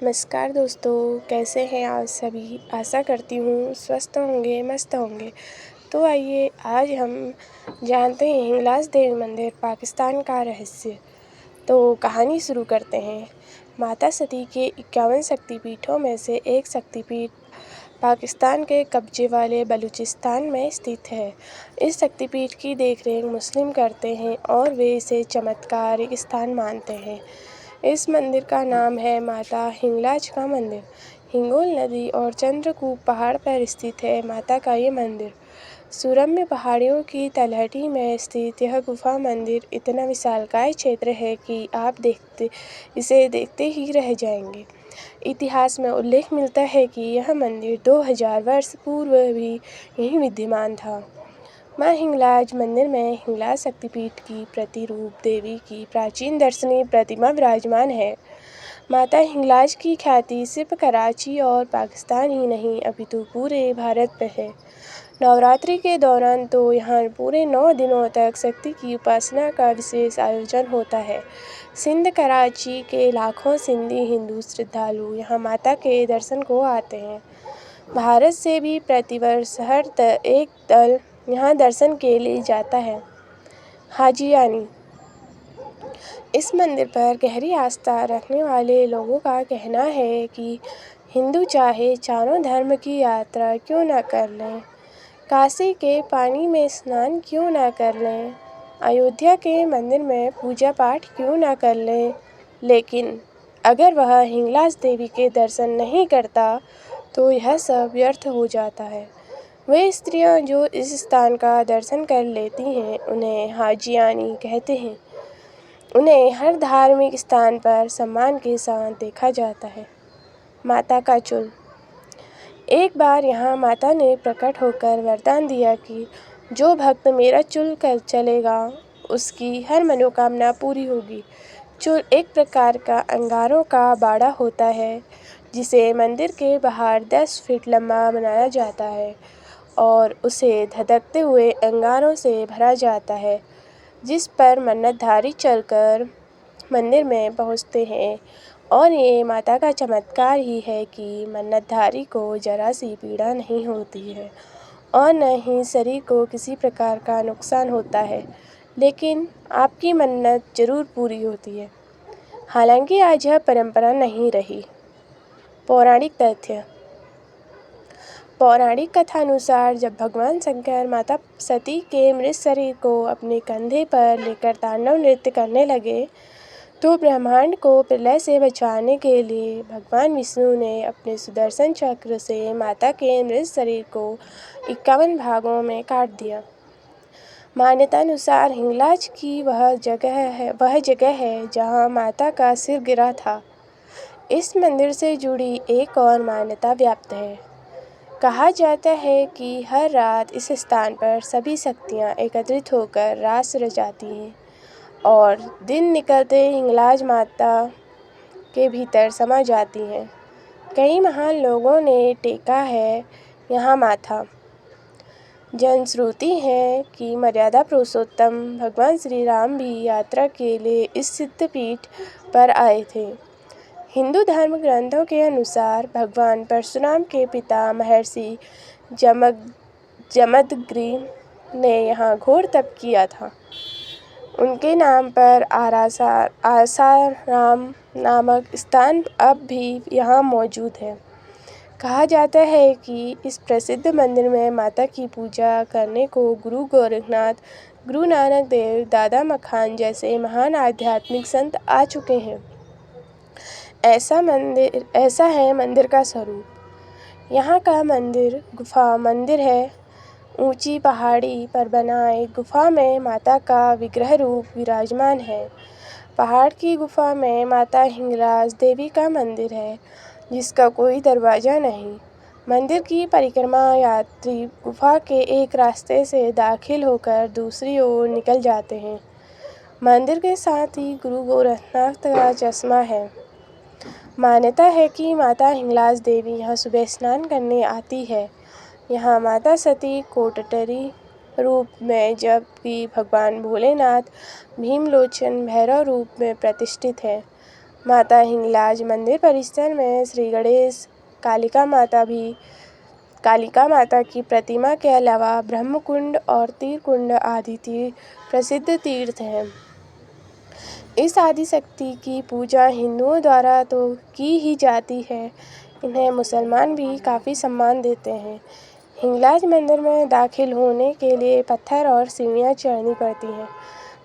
नमस्कार दोस्तों, कैसे हैं आप सभी। आशा करती हूँ स्वस्थ होंगे, मस्त होंगे। तो आइए आज हम जानते हैं हिंगलाज देवी मंदिर पाकिस्तान का रहस्य। तो कहानी शुरू करते हैं। माता सती के 51 शक्तिपीठों में से एक शक्तिपीठ पाकिस्तान के कब्जे वाले बलूचिस्तान में स्थित है। इस शक्तिपीठ की देखरेख मुस्लिम करते हैं और वे इसे चमत्कारिक स्थान मानते हैं। इस मंदिर का नाम है माता हिंगलाज का मंदिर। हिंगोल नदी और चंद्रकूप पहाड़ पर स्थित है माता का ये मंदिर। सुरम्य पहाड़ियों की तलहटी में स्थित यह गुफा मंदिर इतना विशालकाय क्षेत्र है कि आप इसे देखते ही रह जाएंगे। इतिहास में उल्लेख मिलता है कि यह मंदिर 2000 वर्ष पूर्व भी यहीं विद्यमान था। माँ हिंगलाज मंदिर में हिंगलाज शक्तिपीठ की प्रतिरूप देवी की प्राचीन दर्शनीय प्रतिमा विराजमान है। माता हिंगलाज की ख्याति सिर्फ कराची और पाकिस्तान ही नहीं अपितु पूरे भारत में है। नवरात्रि के दौरान तो यहाँ पूरे 9 दिनों तक शक्ति की उपासना का विशेष आयोजन होता है। सिंध कराची के लाखों सिंधी हिंदू श्रद्धालु यहाँ माता के दर्शन को आते हैं। भारत से भी प्रतिवर्ष एक दल यहाँ दर्शन के लिए जाता है। हाजियानी। इस मंदिर पर गहरी आस्था रखने वाले लोगों का कहना है कि हिंदू चाहे चारों धर्म की यात्रा क्यों न कर लें, काशी के पानी में स्नान क्यों न कर लें, अयोध्या के मंदिर में पूजा पाठ क्यों न कर लें, लेकिन अगर वह हिंगलाज देवी के दर्शन नहीं करता तो यह सब व्यर्थ हो जाता है। वे स्त्रियां जो इस स्थान का दर्शन कर लेती हैं उन्हें हाजियानी कहते हैं। उन्हें हर धार्मिक स्थान पर सम्मान के साथ देखा जाता है। माता का चूल। एक बार यहाँ माता ने प्रकट होकर वरदान दिया कि जो भक्त मेरा चूल कर चलेगा उसकी हर मनोकामना पूरी होगी। चूल एक प्रकार का अंगारों का बाड़ा होता है जिसे मंदिर के बाहर 10 फीट लंबा बनाया जाता है और उसे धधकते हुए अंगारों से भरा जाता है, जिस पर मन्नतधारी चलकर मंदिर में पहुंचते हैं। और ये माता का चमत्कार ही है कि मन्नतधारी को जरा सी पीड़ा नहीं होती है और न ही शरीर को किसी प्रकार का नुकसान होता है, लेकिन आपकी मन्नत जरूर पूरी होती है। हालांकि आज यह परंपरा नहीं रही। पौराणिक तथ्य। पौराणिक कथानुसार जब भगवान शंकर माता सती के मृत शरीर को अपने कंधे पर लेकर तांडव नृत्य करने लगे तो ब्रह्मांड को प्रलय से बचाने के लिए भगवान विष्णु ने अपने सुदर्शन चक्र से माता के मृत शरीर को 51 भागों में काट दिया। मान्यतानुसार हिंगलाज की वह जगह है जहाँ माता का सिर गिरा था। इस मंदिर से जुड़ी एक और मान्यता व्याप्त है। कहा जाता है कि हर रात इस स्थान पर सभी शक्तियाँ एकत्रित होकर रास रचाती हैं और दिन निकलते हिंगलाज माता के भीतर समा जाती हैं। कई महान लोगों ने टेका है यहाँ माथा। जनश्रुति है कि मर्यादा पुरुषोत्तम भगवान श्री राम भी यात्रा के लिए इस सिद्धपीठ पर आए थे। हिंदू धर्म ग्रंथों के अनुसार भगवान परशुराम के पिता महर्षि जमदग्नि ने यहाँ घोर तप किया था। उनके नाम पर आसाराम नामक स्थान अब भी यहाँ मौजूद है। कहा जाता है कि इस प्रसिद्ध मंदिर में माता की पूजा करने को गुरु गोरखनाथ, गुरु नानक देव, दादा मखान जैसे महान आध्यात्मिक संत आ चुके हैं। ऐसा है मंदिर का स्वरूप। यहाँ का मंदिर गुफा मंदिर है। ऊंची पहाड़ी पर बना एक गुफा में माता का विग्रह रूप विराजमान है। पहाड़ की गुफा में माता हिंगलाज देवी का मंदिर है जिसका कोई दरवाज़ा नहीं। मंदिर की परिक्रमा यात्री गुफा के एक रास्ते से दाखिल होकर दूसरी ओर निकल जाते हैं। मंदिर के साथ ही गुरु गोरखनाथ का चश्मा है। मान्यता है कि माता हिंगलाज देवी यहाँ सुबह स्नान करने आती है। यहाँ माता सती कोटटरी रूप में जबकि भगवान भोलेनाथ भीमलोचन भैरव रूप में प्रतिष्ठित है। माता हिंगलाज मंदिर परिसर में श्री गणेश कालिका माता की प्रतिमा के अलावा ब्रह्मकुंड और तीर्थकुंड आदि प्रसिद्ध तीर्थ हैं। इस आदिशक्ति की पूजा हिंदुओं द्वारा तो की ही जाती है, इन्हें मुसलमान भी काफ़ी सम्मान देते हैं। हिंगलाज मंदिर में दाखिल होने के लिए पत्थर और सीढ़ियाँ चढ़नी पड़ती हैं।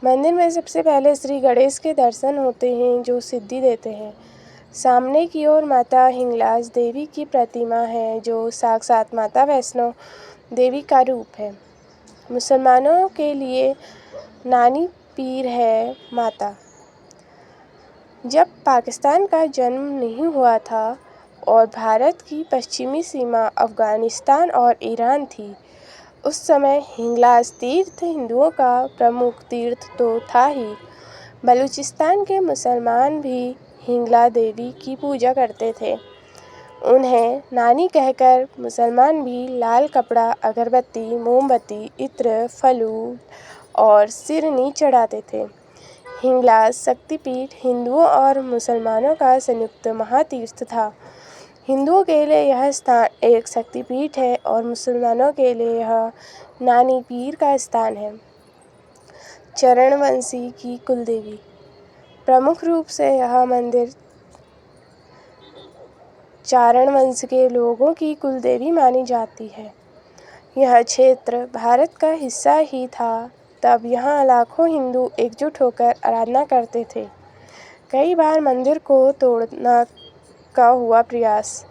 मंदिर में सबसे पहले श्री गणेश के दर्शन होते हैं जो सिद्धि देते हैं। सामने की ओर माता हिंगलाज देवी की प्रतिमा है जो साक्षात माता वैष्णो देवी का रूप है। मुसलमानों के लिए नानी पीर है माता। जब पाकिस्तान का जन्म नहीं हुआ था और भारत की पश्चिमी सीमा अफ़गानिस्तान और ईरान थी, उस समय हिंगलाज तीर्थ हिंदुओं का प्रमुख तीर्थ तो था ही। बलूचिस्तान के मुसलमान भी हिंगला देवी की पूजा करते थे। उन्हें नानी कहकर मुसलमान भी लाल कपड़ा, अगरबत्ती, मोमबत्ती, इत्र, फलूद और सिरनी चढ़ाते थे। हिंगलाज शक्तिपीठ हिंदुओं और मुसलमानों का संयुक्त महातीर्थ था। हिंदुओं के लिए यह स्थान एक शक्तिपीठ है और मुसलमानों के लिए यह नानी पीर का स्थान है। चरणवंशी की कुलदेवी। प्रमुख रूप से यह मंदिर चारण वंश के लोगों की कुलदेवी मानी जाती है। यह क्षेत्र भारत का हिस्सा ही था, तब यहाँ लाखों हिंदू एकजुट होकर आराधना करते थे। कई बार मंदिर को तोड़ना का हुआ प्रयास।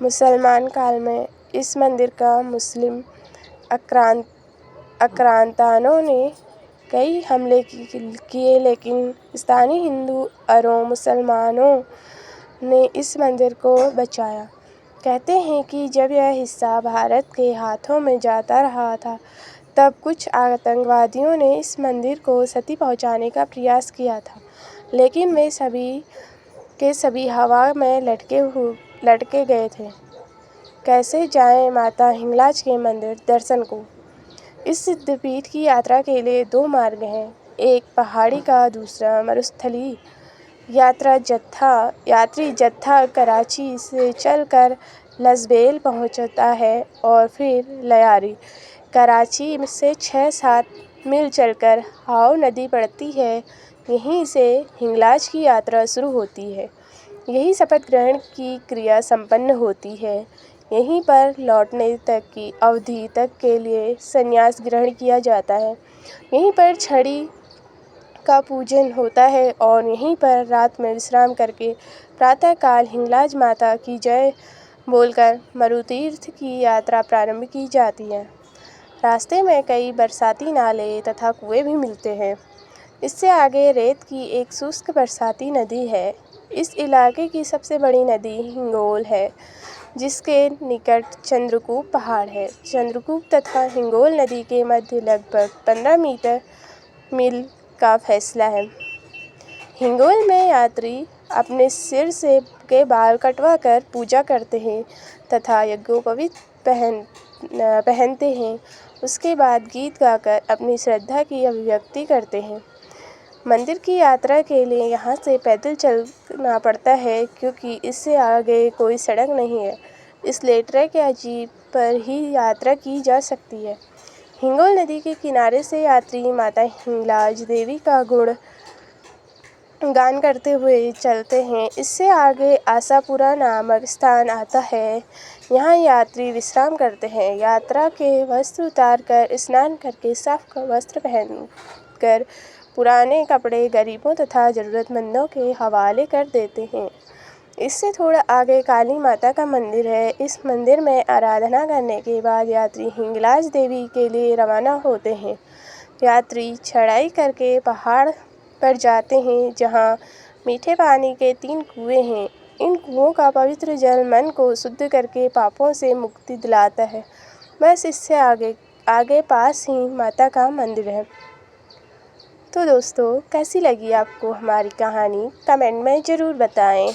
मुसलमान काल में इस मंदिर का मुस्लिम आक्रांताओं ने कई हमले किए, लेकिन स्थानीय हिंदू और मुसलमानों ने इस मंदिर को बचाया। कहते हैं कि जब यह हिस्सा भारत के हाथों में जाता रहा था, तब कुछ आतंकवादियों ने इस मंदिर को क्षति पहुंचाने का प्रयास किया था, लेकिन वे सभी के सभी हवा में लटके गए थे। कैसे जाएं माता हिंगलाज के मंदिर दर्शन को? इस सिद्धपीठ की यात्रा के लिए 2 मार्ग हैं, एक पहाड़ी का, दूसरा मरुस्थलीय। यात्री जत्था कराची से चलकर लसबेल पहुंचता है और फिर लयारी। कराची से 6-7 मील चलकर हाओ नदी पड़ती है, यहीं से हिंगलाज की यात्रा शुरू होती है। यही शपथ ग्रहण की क्रिया संपन्न होती है। यहीं पर लौटने तक की अवधि तक के लिए संन्यास ग्रहण किया जाता है। यहीं पर छड़ी का पूजन होता है और यहीं पर रात में विश्राम करके प्रातःकाल हिंगलाज माता की जय बोलकर मरुतीर्थ की यात्रा प्रारंभ की जाती है। रास्ते में कई बरसाती नाले तथा कुएं भी मिलते हैं। इससे आगे रेत की एक शुष्क बरसाती नदी है। इस इलाके की सबसे बड़ी नदी हिंगोल है, जिसके निकट चंद्रकूप पहाड़ है। चंद्रकूप तथा हिंगोल नदी के मध्य लगभग 15 मील का फैसला है। हिंगोल में यात्री अपने सिर से के बाल कटवाकर पूजा करते हैं तथा यज्ञोपवीत पहनते हैं। उसके बाद गीत गाकर अपनी श्रद्धा की अभिव्यक्ति करते हैं। मंदिर की यात्रा के लिए यहाँ से पैदल चलना पड़ता है, क्योंकि इससे आगे कोई सड़क नहीं है, इसलिए ट्रक या जीप पर ही यात्रा की जा सकती है। हिंगोल नदी के किनारे से यात्री माता हिंगलाज देवी का गान करते हुए चलते हैं। इससे आगे आशापुरा नामक स्थान आता है। यहाँ यात्री विश्राम करते हैं। यात्रा के वस्त्र उतार कर, स्नान करके साफ वस्त्र पहनकर पुराने कपड़े गरीबों तथा ज़रूरतमंदों के हवाले कर देते हैं। इससे थोड़ा आगे काली माता का मंदिर है। इस मंदिर में आराधना करने के बाद यात्री हिंगलाज देवी के लिए रवाना होते हैं। यात्री चढ़ाई करके पहाड़ पर जाते हैं, जहाँ मीठे पानी के 3 कुएं हैं। इन कुओं का पवित्र जल मन को शुद्ध करके पापों से मुक्ति दिलाता है। बस इससे आगे पास ही माता का मंदिर है। तो दोस्तों, कैसी लगी आपको हमारी कहानी? कमेंट में ज़रूर बताएं।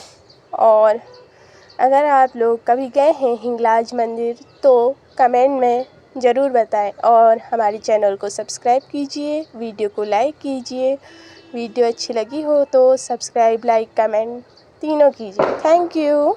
और अगर आप लोग कभी गए हैं हिंगलाज मंदिर तो कमेंट में ज़रूर बताएं और हमारे चैनल को सब्सक्राइब कीजिए, वीडियो को लाइक कीजिए, वीडियो अच्छी लगी हो तो सब्सक्राइब, लाइक, कमेंट तीनों कीजिए। Thank you.